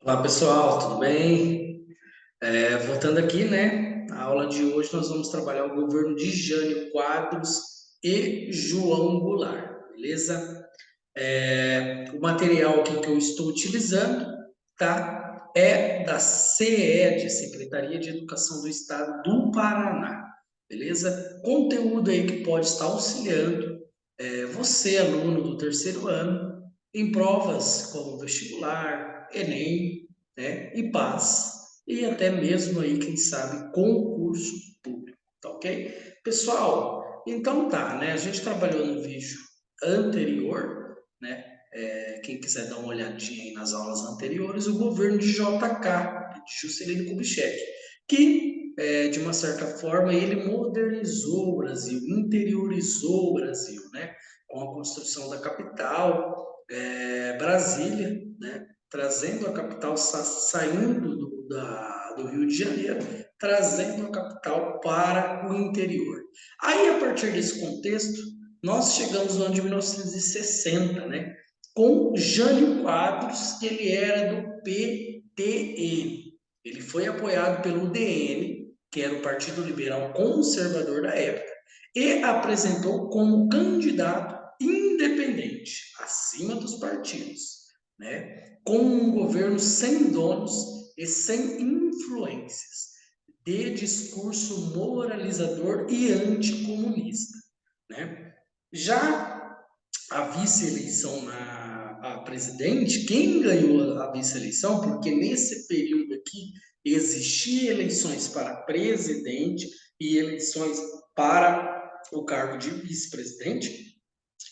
Olá pessoal, tudo bem? Voltando aqui, né? Na aula de hoje nós vamos trabalhar o governo de Jânio Quadros e João Goulart, beleza? O material aqui que eu estou utilizando, tá? É da CED, Secretaria de Educação do Estado do Paraná, beleza? Conteúdo aí que pode estar auxiliando você, aluno do terceiro ano, em provas como vestibular, Enem, né, e PAS, e até mesmo aí, quem sabe, concurso público, tá ok? Pessoal, então tá, né? A gente trabalhou no vídeo anterior, né? Quem quiser dar uma olhadinha aí nas aulas anteriores, o governo de JK, de Juscelino Kubitschek, que de uma certa forma ele modernizou o Brasil, interiorizou o Brasil, né? Com a construção da capital, Brasília, né? Trazendo a capital, saindo do Rio de Janeiro, trazendo a capital para o interior. Aí, a partir desse contexto, nós chegamos no ano de 1960, né? Com Jânio Quadros, que ele era do PTN. Ele foi apoiado pelo UDN, que era o Partido Liberal Conservador da época, e apresentou como candidato independente, acima dos partidos, né? Com um governo sem donos e sem influências, de discurso moralizador e anticomunista, né? Já a vice-eleição a presidente, quem ganhou a vice-eleição, porque nesse período aqui existia eleições para presidente e eleições para o cargo de vice-presidente,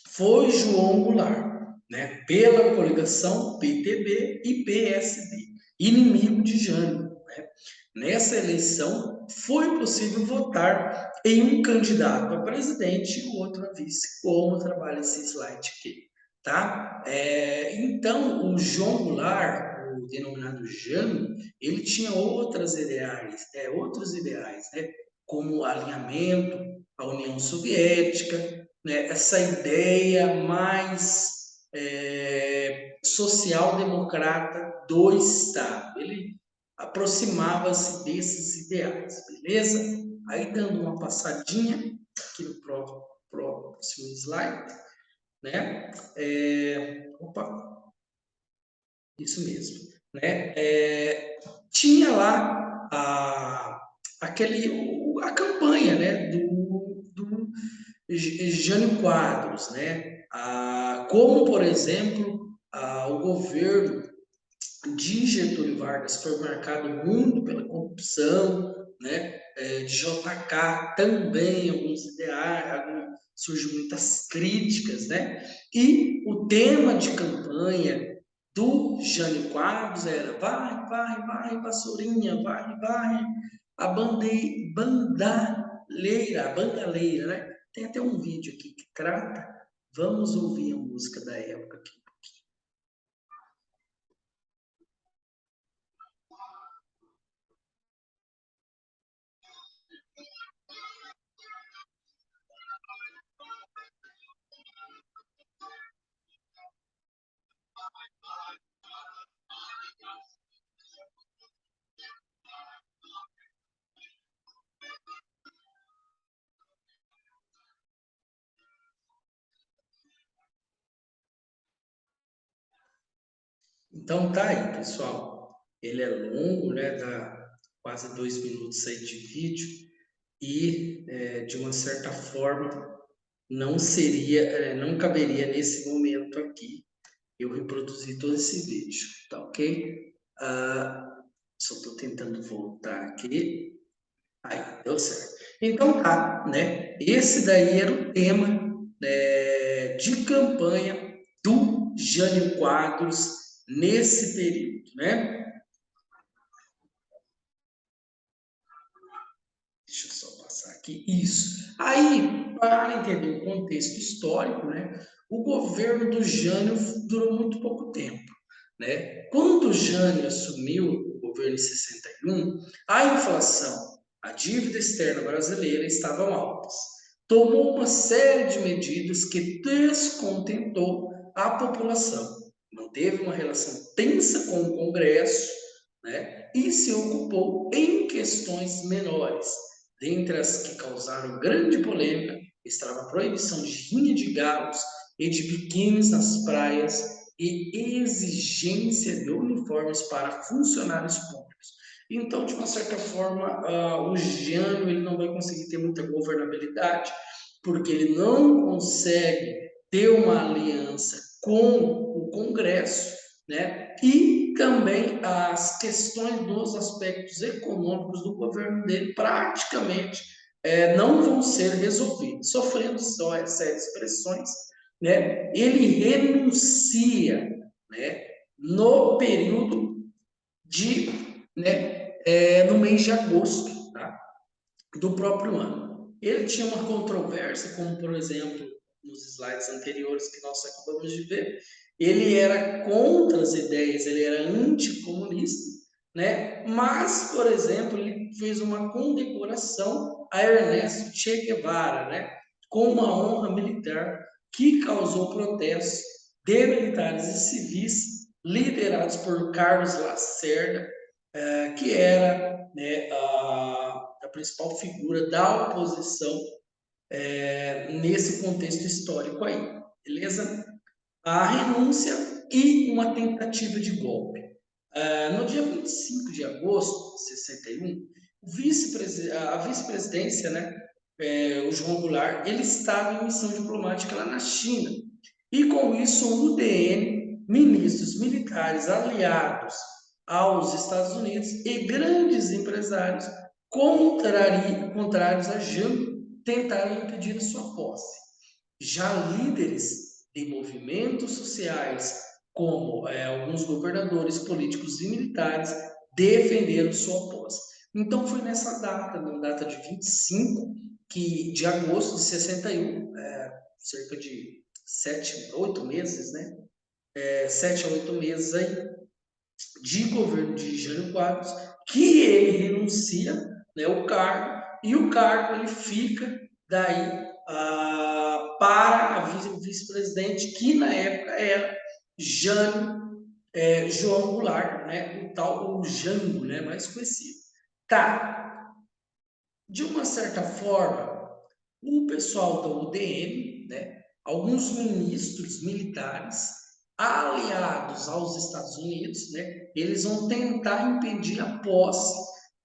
foi João Goulart, né? Pela coligação PTB e PSB, inimigo de Jânio, né? Nessa eleição, foi possível votar em um candidato a presidente e o outro a vice, como trabalha esse slide aqui, tá? Então, o João Goulart, o denominado Jânio, ele tinha outros ideais, né? Como alinhamento à União Soviética, né? Essa ideia mais social-democrata do Estado. Ele aproximava-se desses ideais, beleza? Aí, dando uma passadinha aqui no próximo slide, né? Opa, isso mesmo, né? Tinha lá a campanha, né? Do Jânio Quadros, né? Como, por exemplo, o governo de Getúlio Vargas foi marcado muito pela corrupção, né? De JK também, alguns ideais, surgem muitas críticas, né? E o tema de campanha do Jânio Quadros era vai, vai, vai, vassourinha, vai, vai, a bandaleira, né? Tem até um vídeo aqui que trata, vamos ouvir a música da época aqui. Então tá aí, pessoal. Ele é longo, né? Dá quase 2 minutos aí de vídeo e, de uma certa forma, não caberia nesse momento aqui eu reproduzir todo esse vídeo, tá ok? Só estou tentando voltar aqui. Aí, deu certo. Então tá, né? Esse daí era o tema de campanha do Jânio Quadros nesse período, né? Deixa eu só passar aqui. Isso. Aí, para entender o contexto histórico, né, o governo do Jânio durou muito pouco tempo. Né? Quando o Jânio assumiu o governo em 61, a inflação, a dívida externa brasileira estavam altas. Tomou uma série de medidas que descontentou a população. manteve uma relação tensa com o Congresso, né, e se ocupou em questões menores. Dentre as que causaram grande polêmica, estava a proibição de rinha de galos e de biquínis nas praias e exigência de uniformes para funcionários públicos. Então, de uma certa forma, o Jânio ele não vai conseguir ter muita governabilidade, porque ele não consegue ter uma aliança com o Congresso, né? E também as questões dos aspectos econômicos do governo dele praticamente não vão ser resolvidos, sofrendo só sérias pressões, né? Ele renuncia, né? No período né? No mês de agosto, tá? Do próprio ano. Ele tinha uma controvérsia, como por exemplo, nos slides anteriores que nós acabamos de ver, ele era contra as ideias, ele era anticomunista, né? Mas, por exemplo, ele fez uma condecoração a Ernesto Che Guevara, né? Com uma honra militar que causou protestos de militares e civis liderados por Carlos Lacerda, que era, né, a principal figura da oposição nesse contexto histórico aí, beleza? A renúncia e uma tentativa de golpe. No dia 25 de agosto de 61, a vice-presidência, né, o João Goulart, ele estava em missão diplomática lá na China. E com isso, o UDN, ministros militares aliados aos Estados Unidos e grandes empresários contrários a Jango tentaram impedir a sua posse. Já líderes de movimentos sociais, como alguns governadores políticos e militares, defenderam sua posse. Então foi nessa data, na data de 25 de agosto de 61, cerca de 7, 8 meses, né? 7 a 8 meses aí, de governo de Jânio Quadros, que ele renuncia, né, o cargo, e o cargo ele fica daí para a vice-presidente, que na época era João Goulart, né, o Jango, né, mais conhecido. Tá, de uma certa forma, o pessoal da UDN, né, alguns ministros militares aliados aos Estados Unidos, né, eles vão tentar impedir a posse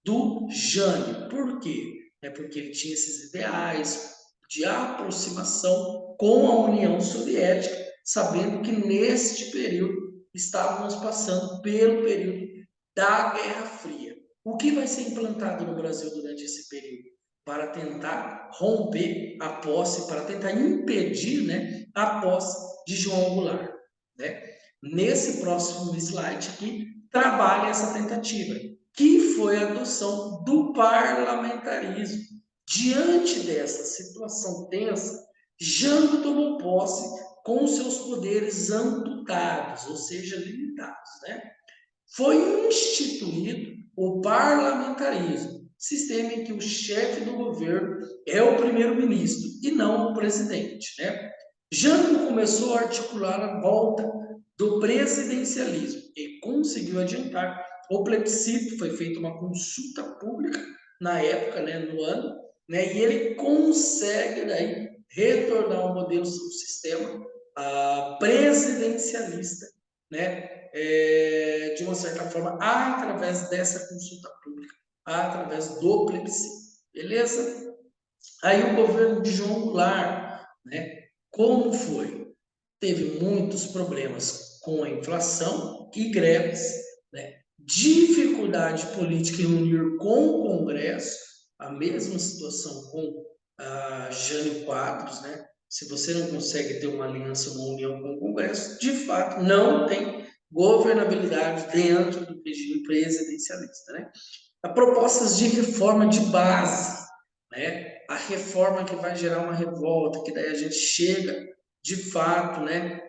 do Jânio. Por quê? É porque ele tinha esses ideais de aproximação com a União Soviética, sabendo que neste período estávamos passando pelo período da Guerra Fria. O que vai ser implantado no Brasil durante esse período? Para tentar romper a posse, para tentar impedir, né, a posse de João Goulart, né? Nesse próximo slide aqui, trabalha essa tentativa, que foi a adoção do parlamentarismo. Diante dessa situação tensa, Jango tomou posse com seus poderes amputados, ou seja, limitados, né? Foi instituído o parlamentarismo, sistema em que o chefe do governo é o primeiro-ministro e não o presidente, né? Jango começou a articular a volta do presidencialismo e conseguiu adiantar o plebiscito. Foi feita uma consulta pública na época, né, no ano, né, e ele consegue daí retornar ao modelo, do sistema presidencialista, né, de uma certa forma, através dessa consulta pública, através do plebiscito, beleza? Aí o governo de João Goulart, né, como foi? Teve muitos problemas com a inflação e greves, né? Dificuldade política em unir com o Congresso, a mesma situação com Jânio Quadros, né? Se você não consegue ter uma aliança, uma união com o Congresso, de fato não tem governabilidade dentro do regime presidencialista, né? A propostas de reforma de base, né? A reforma que vai gerar uma revolta, que daí a gente chega de fato, né,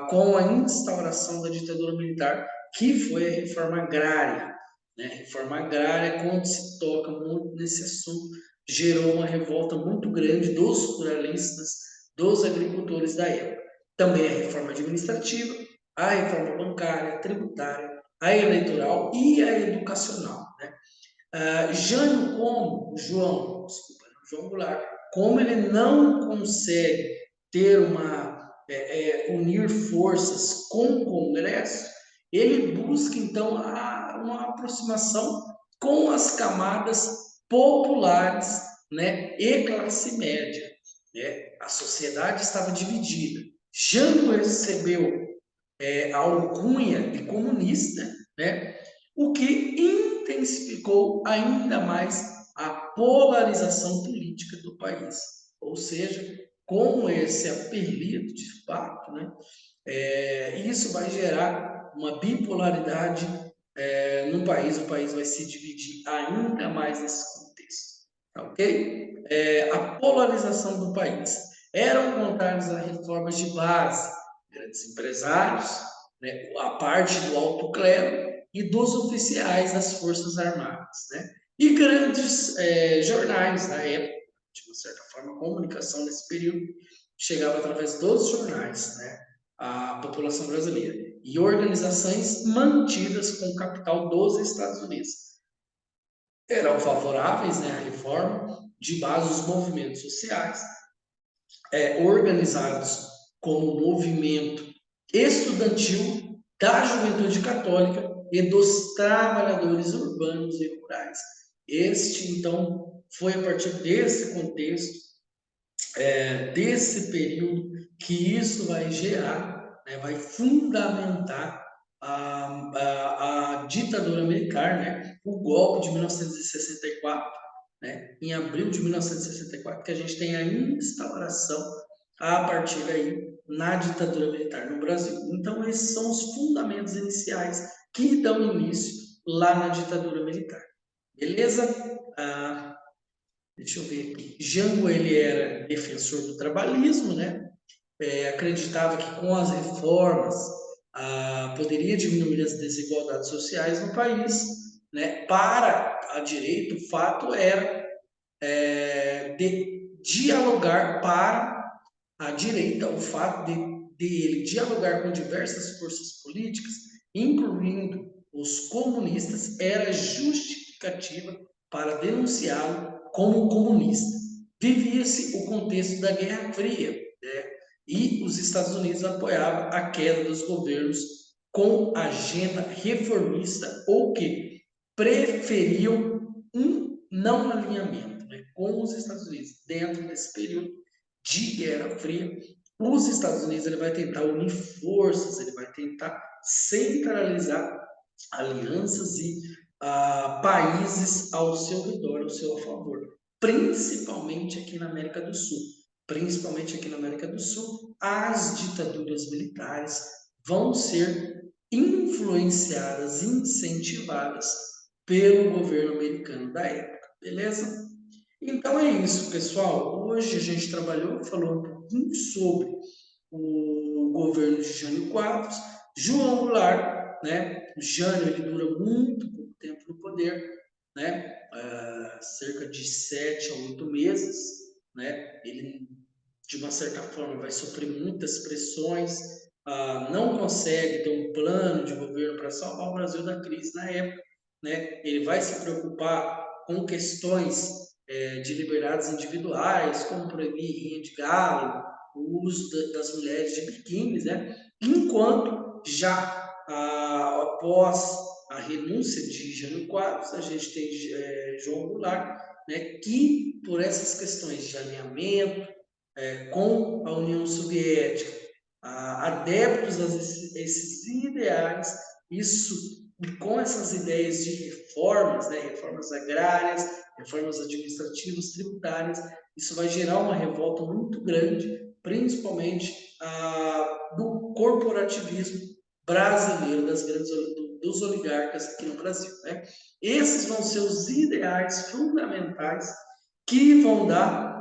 com a instauração da ditadura militar, que foi a reforma agrária. Né? A reforma agrária, quando se toca muito nesse assunto, gerou uma revolta muito grande dos ruralistas, dos agricultores da época. Também a reforma administrativa, a reforma bancária, a tributária, a eleitoral e a educacional, né? Jânio como, João, desculpa, João Goulart, como ele não consegue ter unir forças com o Congresso, ele busca então uma aproximação com as camadas populares, né, e classe média, né? A sociedade estava dividida. Jânio recebeu a alcunha de comunista, né? O que intensificou ainda mais a polarização política do país. Ou seja, com esse apelido de fato, né? Isso vai gerar uma bipolaridade no país, o país vai se dividir ainda mais nesse contexto, tá ok? A polarização do país. Eram contrários a reformas de base, grandes empresários, né, a parte do alto clero e dos oficiais das Forças Armadas, né? E grandes jornais da época, de uma certa forma, a comunicação nesse período chegava através dos jornais, né? A população brasileira e organizações mantidas com o capital dos Estados Unidos. Eram favoráveis, né, à reforma de base dos movimentos sociais, organizados como movimento estudantil da juventude católica e dos trabalhadores urbanos e rurais. Este, então, foi a partir desse contexto, desse período, que isso vai gerar, né, vai fundamentar a ditadura militar, né, o golpe de 1964, né, em abril de 1964, que a gente tem a instauração a partir daí na ditadura militar no Brasil. Então, esses são os fundamentos iniciais que dão início lá na ditadura militar. Beleza? Deixa eu ver aqui. Jango, ele era defensor do trabalhismo, né? Acreditava que com as reformas poderia diminuir as desigualdades sociais no país, né? Para a direita, o fato era de dialogar para a direita, o fato de ele dialogar com diversas forças políticas, incluindo os comunistas, era justificativa para denunciá-lo como comunista. Vivia-se o contexto da Guerra Fria, né? E os Estados Unidos apoiavam a queda dos governos com agenda reformista ou que preferiam um não alinhamento, né, com os Estados Unidos dentro desse período de Guerra Fria. Os Estados Unidos ele vai tentar unir forças, ele vai tentar centralizar alianças e países ao seu redor, ao seu favor, principalmente aqui na América do Sul. Principalmente aqui na América do Sul, as ditaduras militares vão ser influenciadas, incentivadas pelo governo americano da época, beleza? Então é isso, pessoal. Hoje a gente falou um pouquinho sobre o governo de Jânio Quadros, João Goulart, né? O Jânio ele dura muito pouco tempo no poder, né? Cerca de 7 a 8 meses, né? Ele de uma certa forma vai sofrer muitas pressões, não consegue ter um plano de governo para salvar o Brasil da crise na época, né? Ele vai se preocupar com questões de liberdades individuais, como proibir rinha de galo, o uso das mulheres de biquínis, né? Enquanto já após a renúncia de Jânio Quadros, a gente tem João Goulart, né, que por essas questões de alinhamento com a União Soviética, adeptos a esses ideais, isso e com essas ideias de reformas, né, reformas agrárias, reformas administrativas, tributárias, isso vai gerar uma revolta muito grande, principalmente do corporativismo brasileiro, dos oligarcas aqui no Brasil, né? Esses vão ser os ideais fundamentais que vão dar,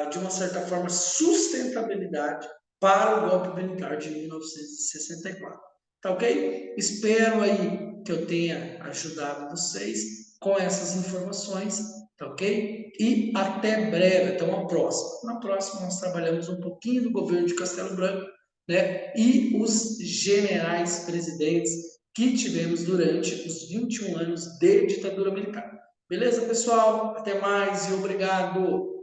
de uma certa forma, sustentabilidade para o golpe militar de 1964. Tá ok? Espero aí que eu tenha ajudado vocês com essas informações, tá ok? E até breve, até uma próxima. Na próxima nós trabalhamos um pouquinho do governo de Castelo Branco, né, e os generais presidentes que tivemos durante os 21 anos de ditadura militar. Beleza, pessoal? Até mais e obrigado!